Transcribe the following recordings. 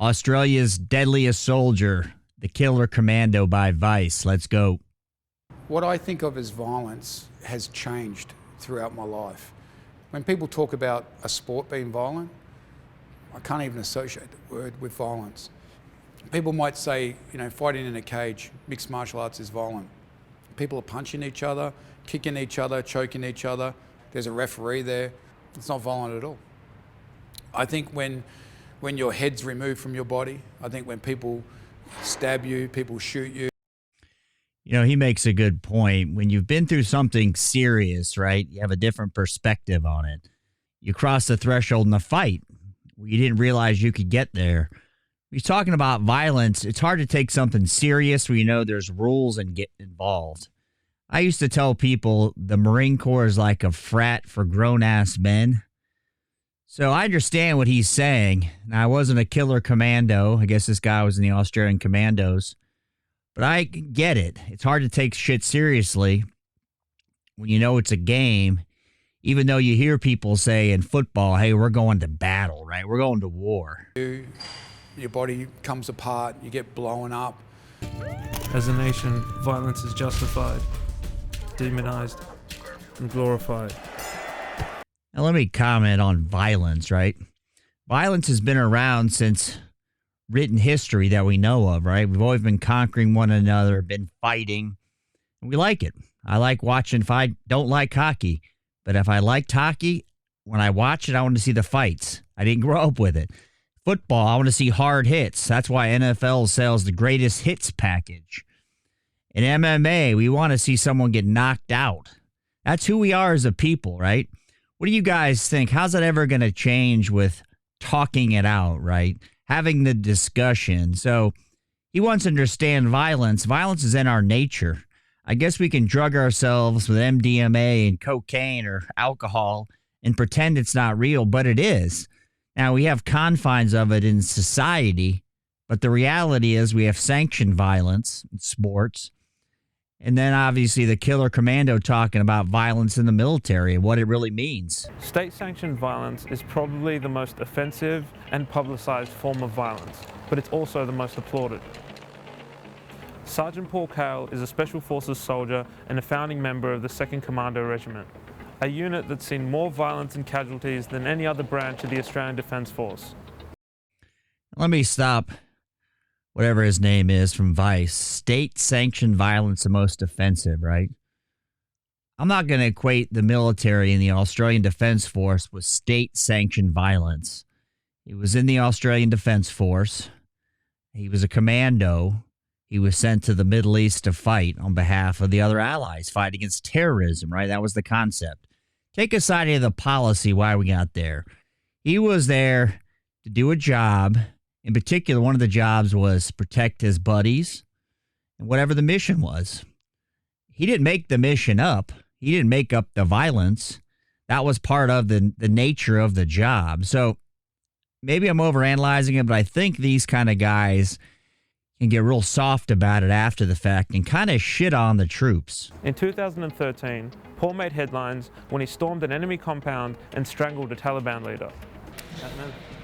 Australia's Deadliest Soldier, The Killer Commando by Vice. Let's go. What I think of as violence has changed throughout my life. When people talk about a sport being violent, I can't even associate the word with violence. People might say, fighting in a cage, mixed martial arts is violent. People are punching each other, kicking each other, choking each other. There's a referee there. It's not violent at all. I think when your head's removed from your body, I think when people stab you, people shoot you. He makes a good point. When you've been through something serious, right, you have a different perspective on it. You cross the threshold in a fight where you didn't realize you could get there. He's talking about violence. It's hard to take something serious where there's rules and get involved. I used to tell people the Marine Corps is like a frat for grown-ass men. So I understand what he's saying. Now, I wasn't a killer commando. I guess this guy was in the Australian Commandos. But I get it. It's hard to take shit seriously when you know it's a game, even though you hear people say in football, hey, we're going to battle, right? We're going to war. Your body comes apart, you get blown up. As a nation, violence is justified, demonized, and glorified. Now, let me comment on violence, right? Violence has been around since written history that we know of, right? We've always been conquering one another, been fighting, and we like it. I like watching. If I don't like hockey, but if I liked hockey, when I watch it, I want to see the fights. I didn't grow up with it. Football, I want to see hard hits. That's why NFL sells the greatest hits package. In MMA, we want to see someone get knocked out. That's who we are as a people, right? What do you guys think? How's that ever going to change with talking it out, right? Having the discussion. So he wants to understand violence. Violence is in our nature. I guess we can drug ourselves with MDMA and cocaine or alcohol and pretend it's not real, but it is. Now, we have confines of it in society, but the reality is we have sanctioned violence in sports. And then, obviously, the Killer Commando talking about violence in the military and what it really means. State-sanctioned violence is probably the most offensive and publicized form of violence, but it's also the most applauded. Sergeant Paul Cale is a Special Forces soldier and a founding member of the 2nd Commando Regiment, a unit that's seen more violence and casualties than any other branch of the Australian Defence Force. Let me stop whatever his name is from Vice. State-sanctioned violence the most offensive, right? I'm not going to equate the military and the Australian Defence Force with state-sanctioned violence. He was in the Australian Defence Force. He was a commando. He was sent to the Middle East to fight on behalf of the other allies, fight against terrorism, right? That was the concept. Take aside of the policy why we got there. He was there to do a job. In particular, one of the jobs was protect his buddies and whatever the mission was. He didn't make the mission up. He didn't make up the violence. That was part of the nature of the job. So maybe I'm overanalyzing it, but I think these kind of guys can get real soft about it after the fact and kind of shit on the troops. In 2013, Paul made headlines when he stormed an enemy compound and strangled a Taliban leader.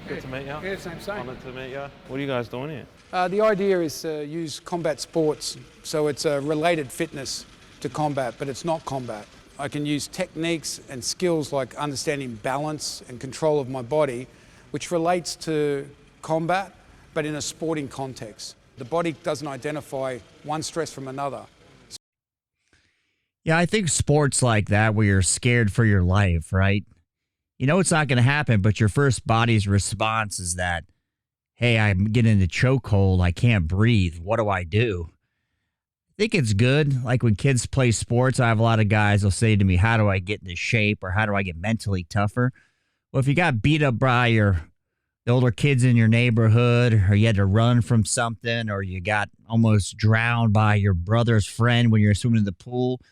Good to meet you. Yeah, same. Honored to meet you. What are you guys doing here? The idea is to use combat sports, so it's a related fitness to combat, but it's not combat. I can use techniques and skills like understanding balance and control of my body, which relates to combat, but in a sporting context. The body doesn't identify one stress from another. Yeah, I think sports like that where you're scared for your life, right? You know it's not going to happen, but your first body's response is that, hey, I'm getting in a chokehold. I can't breathe. What do I do? I think it's good. Like when kids play sports, I have a lot of guys will say to me, how do I get into shape or how do I get mentally tougher? Well, if you got beat up by the older kids in your neighborhood, or you had to run from something, or you got almost drowned by your brother's friend when you're swimming in the pool,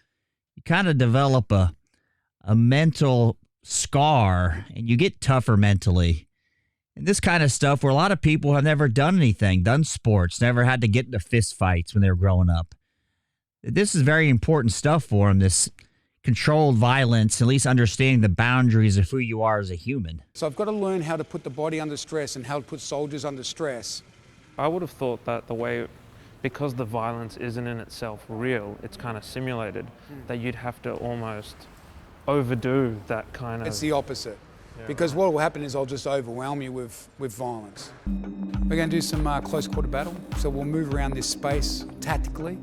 you kind of develop a mental scar and you get tougher mentally. And this kind of stuff where a lot of people have never done anything, done sports, never had to get into fist fights when they were growing up. This is very important stuff for them, this controlled violence, at least understanding the boundaries of who you are as a human. So I've got to learn how to put the body under stress and how to put soldiers under stress. I would have thought that the way, because the violence isn't in itself real, it's kind of simulated, that you'd have to almost overdo that kind of... It's the opposite. Because what will happen is I'll just overwhelm you with violence. We're going to do some close quarter battle. So we'll move around this space tactically.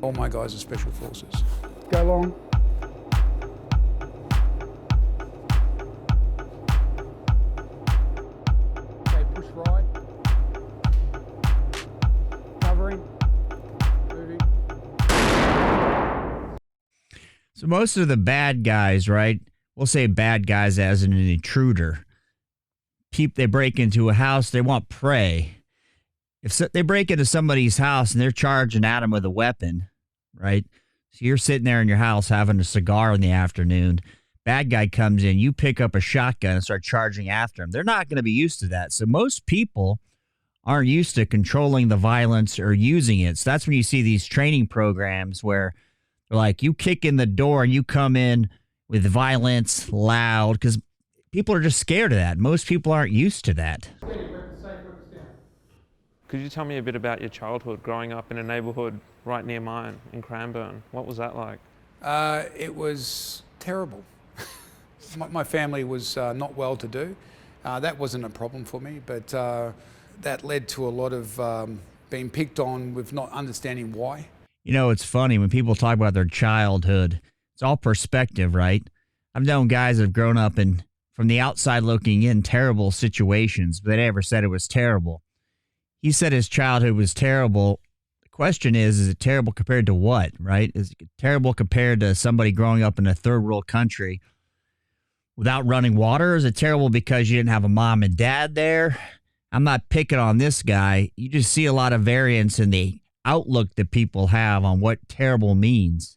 All my guys are special forces. Go long. Okay, push right. Covering. Moving. So most of the bad guys, right? We'll say bad guys as an intruder. They break into a house, they want prey. If they break into somebody's house and they're charging at them with a weapon, right? So you're sitting there in your house having a cigar in the afternoon. Bad guy comes in, you pick up a shotgun and start charging after him. They're not going to be used to that. So most people aren't used to controlling the violence or using it. So that's when you see these training programs where they're like, you kick in the door and you come in with violence, loud, because people are just scared of that. Most people aren't used to that. Could you tell me a bit about your childhood growing up in a neighbourhood right near mine in Cranbourne? What was that like? It was terrible. My family was not well to do. That wasn't a problem for me, but that led to a lot of being picked on with not understanding why. You know, it's funny when people talk about their childhood, it's all perspective, right? I've known guys that have grown up in, from the outside looking in, terrible situations, but they never said it was terrible. He said his childhood was terrible. The question is it terrible compared to what, right? Is it terrible compared to somebody growing up in a third world country without running water? Is it terrible because you didn't have a mom and dad there? I'm not picking on this guy. You just see a lot of variance in the outlook that people have on what terrible means.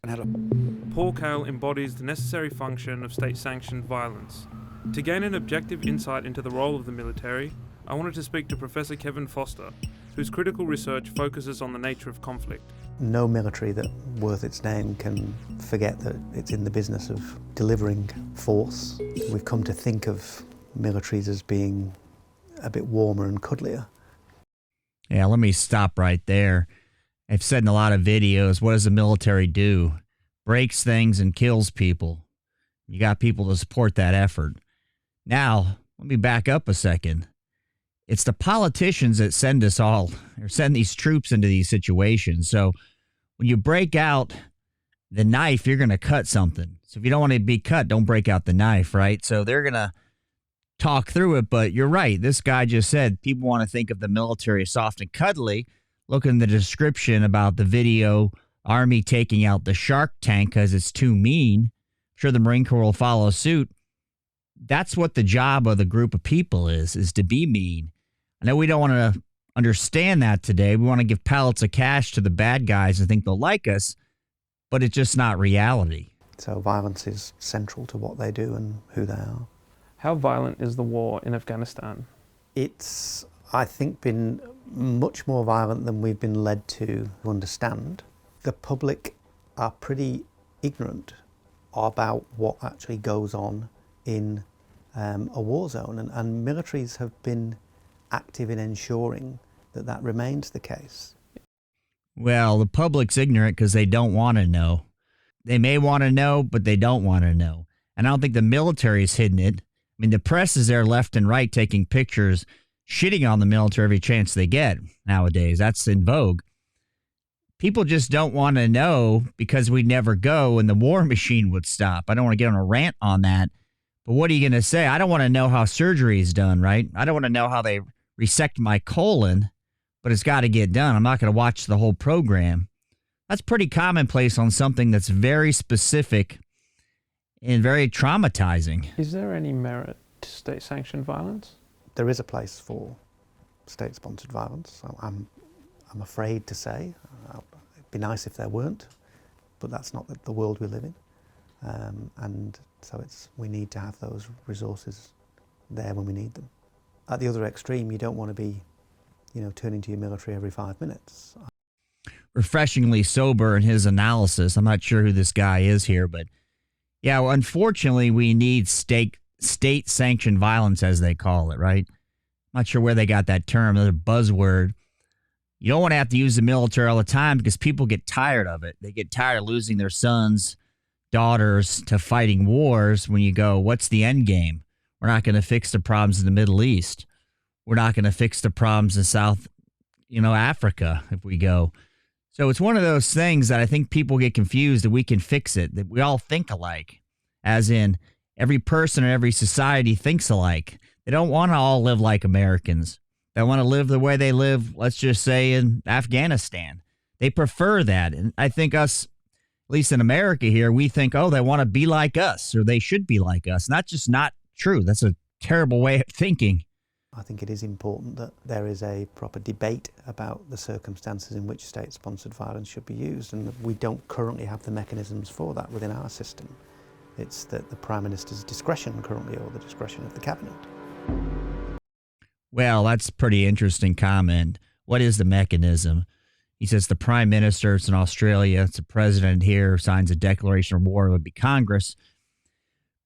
Paul Cale embodies the necessary function of state-sanctioned violence. To gain an objective insight into the role of the military, I wanted to speak to Professor Kevin Foster, whose critical research focuses on the nature of conflict. No military that worth its name can forget that it's in the business of delivering force. We've come to think of militaries as being a bit warmer and cuddlier. Yeah, let me stop right there. I've said in a lot of videos, what does the military do? Breaks things and kills people. You got people to support that effort. Now, let me back up a second. It's the politicians that send us all, or send these troops into these situations. So when you break out the knife, you're going to cut something. So if you don't want to be cut, don't break out the knife, right? So they're going to talk through it, but you're right. This guy just said people want to think of the military as soft and cuddly. Look in the description about the video, Army taking out the shark tank because it's too mean. I'm sure the Marine Corps will follow suit. That's what the job of the group of people is to be mean. I know we don't want to understand that today. We want to give pallets of cash to the bad guys and think they'll like us, but it's just not reality. So violence is central to what they do and who they are. How violent is the war in Afghanistan? It's, I think, been much more violent than we've been led to understand. The public are pretty ignorant about what actually goes on in a war zone, and militaries have been active in ensuring that that remains the case. Well, the public's ignorant because they don't want to know. They may want to know, but they don't want to know. And I don't think the military's hidden it. I mean, the press is there left and right taking pictures, shitting on the military every chance they get nowadays. That's in vogue. People just don't want to know because we never go and the war machine would stop. I don't want to get on a rant on that. But what are you going to say? I don't want to know how surgery is done, right? I don't want to know how they resect my colon, but it's got to get done. I'm not going to watch the whole program. That's pretty commonplace on something that's very specific and very traumatizing. Is there any merit to state-sanctioned violence? There is a place for state-sponsored violence. I'm afraid to say. It'd be nice if there weren't, but that's not the world we live in. And so we need to have those resources there when we need them. At the other extreme, you don't want to be, turning to your military every 5 minutes. Refreshingly sober in his analysis. I'm not sure who this guy is here, but Yeah, well, unfortunately, we need state-sanctioned violence, as they call it, right? Not sure where they got that term, another buzzword. You don't want to have to use the military all the time because people get tired of it. They get tired of losing their sons, daughters to fighting wars when you go, what's the end game? We're not going to fix the problems in the Middle East. We're not going to fix the problems in South, Africa if we go. So it's one of those things that I think people get confused that we can fix it, that we all think alike, as in every person in every society thinks alike. They don't want to all live like Americans. They want to live the way they live, let's just say, in Afghanistan. They prefer that. And I think us, at least in America here, we think, oh, they want to be like us or they should be like us. And that's just not true. That's a terrible way of thinking. I think it is important that there is a proper debate about the circumstances in which state-sponsored violence should be used, and we don't currently have the mechanisms for that within our system. It's the Prime Minister's discretion currently, or the discretion of the Cabinet. Well, that's a pretty interesting comment. What is the mechanism? He says the Prime Minister, it's in Australia, it's the president here, signs a declaration of war, it would be Congress.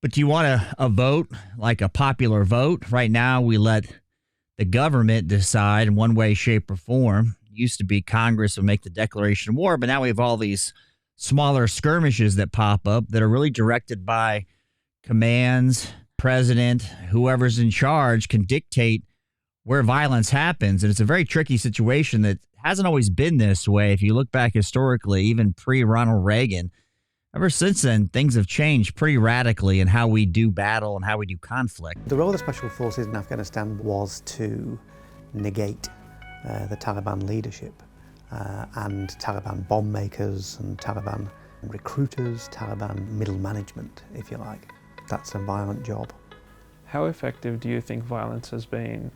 But do you want a vote, like a popular vote? Right now, we let the government decide in one way, shape, or form. It used to be Congress would make the declaration of war, but now we have all these smaller skirmishes that pop up that are really directed by commands. President, whoever's in charge, can dictate where violence happens. And it's a very tricky situation that hasn't always been this way. If you look back historically, even pre-Ronald Reagan, ever since then, things have changed pretty radically in how we do battle and how we do conflict. The role of the Special Forces in Afghanistan was to negate the Taliban leadership and Taliban bomb makers and Taliban recruiters, Taliban middle management, if you like. That's a violent job. How effective do you think violence has been?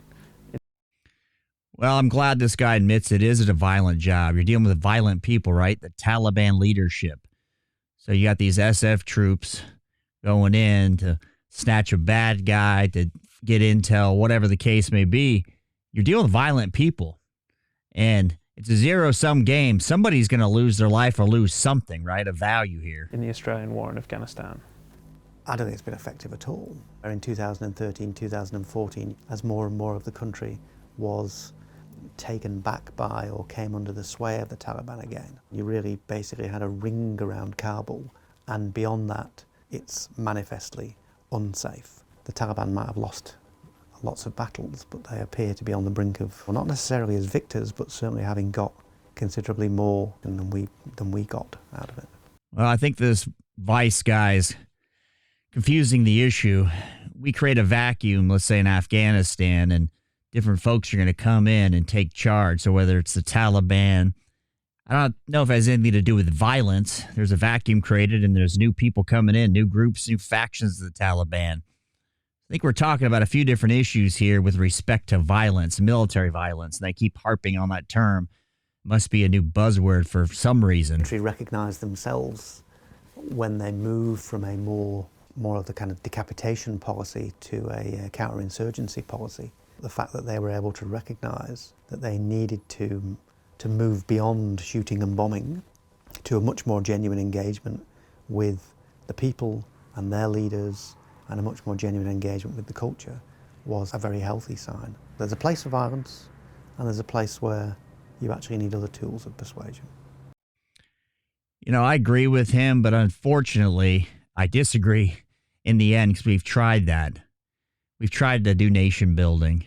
Well, I'm glad this guy admits it is a violent job. You're dealing with violent people, right? The Taliban leadership. So you got these SF troops going in to snatch a bad guy, to get intel, whatever the case may be. You're dealing with violent people. And it's a zero-sum game. Somebody's going to lose their life or lose something, right? A value here. In the Australian war in Afghanistan? I don't think it's been effective at all. In 2013, 2014, as more and more of the country was taken back by or came under the sway of the Taliban again, you really basically had a ring around Kabul, and beyond that, it's manifestly unsafe. The Taliban might have lost lots of battles, but they appear to be on the brink of, well, not necessarily as victors, but certainly having got considerably more than we got out of it. Well, I think this Vice guy's confusing the issue. We create a vacuum, let's say in Afghanistan, and different folks are going to come in and take charge. So whether it's the Taliban, I don't know if it has anything to do with violence. There's a vacuum created and there's new people coming in, new groups, new factions of the Taliban. I think we're talking about a few different issues here with respect to violence, military violence. And they keep harping on that term. Must be a new buzzword for some reason. Country recognise themselves when they move from a more of the kind of decapitation policy to a counterinsurgency policy. The fact that they were able to recognise that they needed to move beyond shooting and bombing to a much more genuine engagement with the people and their leaders, and a much more genuine engagement with the culture, was a very healthy sign. There's a place for violence, and there's a place where you actually need other tools of persuasion. I agree with him, but unfortunately, I disagree in the end, because we've tried that. We've tried to do nation building.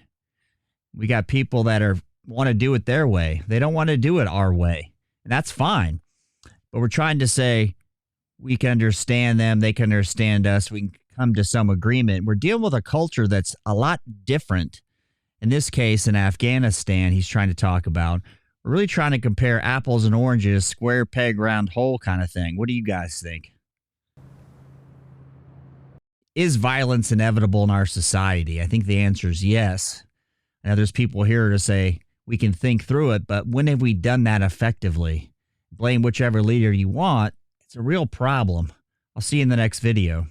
We got people that want to do it their way. They don't want to do it our way. And that's fine. But we're trying to say we can understand them. They can understand us. We can come to some agreement. We're dealing with a culture that's a lot different. In this case, in Afghanistan, he's trying to talk about. We're really trying to compare apples and oranges, square peg, round hole kind of thing. What do you guys think? Is violence inevitable in our society? I think the answer is yes. Now, there's people here to say we can think through it, but when have we done that effectively? Blame whichever leader you want. It's a real problem. I'll see you in the next video.